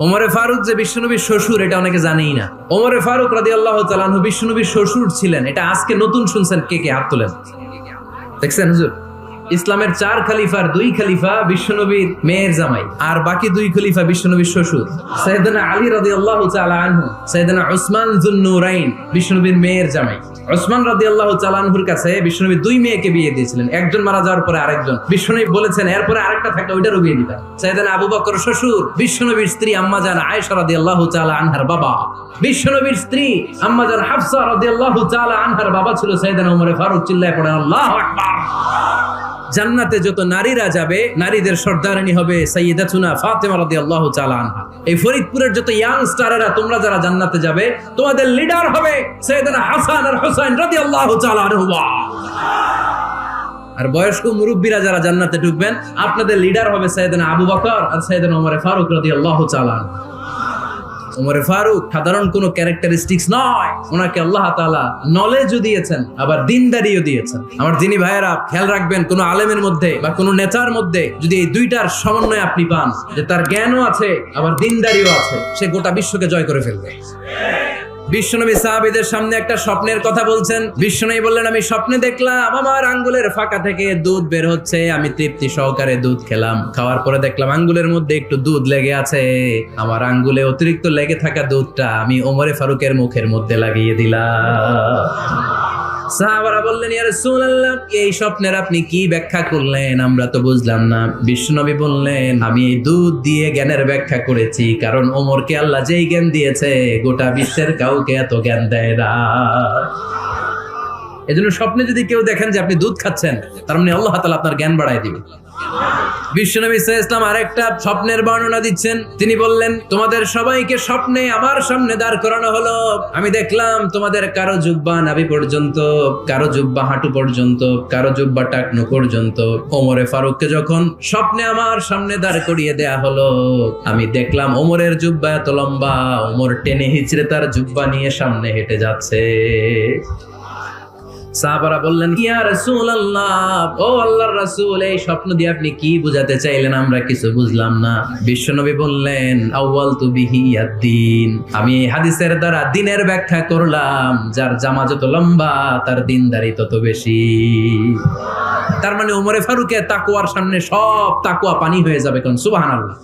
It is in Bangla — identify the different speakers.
Speaker 1: ওমরে ফারুক যে বিশ্বনবীর শ্বশুর এটা অনেকে জানেই না। ওমরে ফারুক রাদিয়াল্লাহু তাআলা আনহু বিশ্বনবীর শ্বশুর ছিলেন, এটা আজকে নতুন শুনছেন। কে কে হাত তোলেন? দেখছেন হুজুর, ইসলামের 4 খলিফার 2 খলিফা বিশ্বনবীর মেয়ের জামাই, আর বাকি 2 খলিফা বিশ্বনবীর শ্বশুর। সাইয়েদনা আলী রাদিয়াল্লাহু তাআলা আনহু, সাইয়েদনা উসমান যুন-নূরাইন বিশ্বনবীর মেয়ের জামাই। উসমান রাদিয়াল্লাহু তাআলা আনহুর কাছে বিশ্বনবী 2 মেয়েকে বিয়ে দিয়েছিলেন, একজন মারা যাওয়ার পরে আরেকজন। বিশ্বনবী বলেছেন এরপরে আরেকটা থাকলে ওইটারও বিয়ে দিবেন। সাইয়েদনা আবু বকর শ্বশুর, বিশ্বনবীর স্ত্রী আম্মা জান আয়েশা রাদিয়াল্লাহু তাআলা আনহার বাবা। বিশ্বনবীর স্ত্রী আম্মা জান হাফসা রাদিয়াল্লাহু তাআলা আনহার বাবা ছিল সাইয়েদনা ওমর ফারুক। চিল্লায়ে পড়েন আল্লাহু আকবার। জান্নাতে যত নারীরা যাবে, নারীদের সর্দারিনী হবে সাইয়্যিদাতুনা ফাতেমা রাদিয়াল্লাহু তাআলা আনহা। এই ফরিদপুরের যত ইয়াং স্টারেরা তোমরা যারা জান্নাতে যাবে, তোমাদের লিডার হবে সাইয়েদনা হাসান আর হুসাইন রাদিয়াল্লাহু তাআলা আনহুমা। আর বয়স্ক মুরব্বীরা যারা জান্নাতে ঢুকবেন, আপনাদের লিডার হবে সাইয়েদনা আবু বকর আর সাইয়েদনা ওমর ফারুক রাদিয়াল্লাহু তাআলা আনহু। ওমরে ফারুক সাধারণ কোন ক্যারেক্টারিস্টিক্স নয়, ওনাকে আল্লাহ তাআলা নলেজও দিয়েছেন, আবার দিনদারিও দিয়েছেন। আমার দিনী ভাইয়েরা খেয়াল রাখবেন, কোন আলেমের মধ্যে বা কোন নেতার মধ্যে যদি এই দুইটার সমন্বয় আপনি পান, যে তার জ্ঞানও আছে আবার দিনদারিও আছে, সে গোটা বিশ্বকে জয় করে ফেলবে। বিশ্বনবী সাহাবীদের সামনে একটা স্বপ্নের কথা বলছেন। বিশ্বনবী বললেন, আমি স্বপ্নে দেখলাম আমার আঙ্গুলের ফাঁকা থেকে দুধ বের হচ্ছে, আমি তৃপ্তি সহকারে দুধ খেলাম। খাওয়ার পরে দেখলাম আঙ্গুলের মধ্যে একটু দুধ লেগে আছে। আমার আঙ্গুলে অতিরিক্ত লেগে থাকা দুধটা আমি ওমরে ফারুকের মুখের মধ্যে লাগিয়ে দিলাম। সাহাবারা বললেন, ইয়া রাসূলুল্লাহ, এই স্বপ্নের আপনি কি ব্যাখ্যা করলেন? আমরা তো বুঝলাম না। বিশ্বনবী বললেন, আমি এই দুধ দিয়ে জ্ঞানের ব্যাখ্যা করেছি, কারণ ওমরকে আল্লাহ যেই জ্ঞান দিয়েছে গোটা বিশ্বের কাউকে এত জ্ঞান দেয় না। এজন্য স্বপ্নে যদি কেউ দেখেন যে আপনি দুধ খাচ্ছেন, তার মানে আল্লাহ তাআলা আপনার জ্ঞান বাড়ায় দিবেন। বিশ্বনবী সাল্লাল্লাহু আলাইহি ওয়াসাল্লাম আরেকটা স্বপ্নের বর্ণনা দিচ্ছেন। তিনি বললেন, তোমাদের সবাইকে স্বপ্নে আমার সামনে দাঁড় করানো হলো। আমি দেখলাম তোমাদের কারো জুব্বা নাভি পর্যন্ত, কারো জুব্বা হাঁটু পর্যন্ত, কারো জুব্বা টাকনু পর্যন্ত। ওমরে ফারুককে যখন স্বপ্নে আমার সামনে দাঁড় করিয়ে দেয়া হলো, আমি দেখলাম ওমরের জুব্বা এত লম্বা, ওমর টেনে হিচড়ে তার জুব্বা নিয়ে সামনে হেঁটে যাচ্ছে। সাহাবারা বললেন, ইয়া রাসূলুল্লাহ, ও আল্লাহর রাসূল, এই স্বপ্ন দিয়ে আপনি কি বুঝাতে চাইলেন? আমরা কিছু বুঝলাম না। বিশ্বনবী বললেন, আউয়ালতু বিহি আদ-দীন, আমি এই হাদিসের দ্বারা দ্বীনের ব্যাখ্যা করলাম। যার জামা যত লম্বা তার দ্বীনদারি তত বেশি। তার মানে ওমরে ফারুকের তাকওয়ার সামনে সব তাকওয়া পানি হয়ে যাবে। কোন সুবহানাল্লাহ।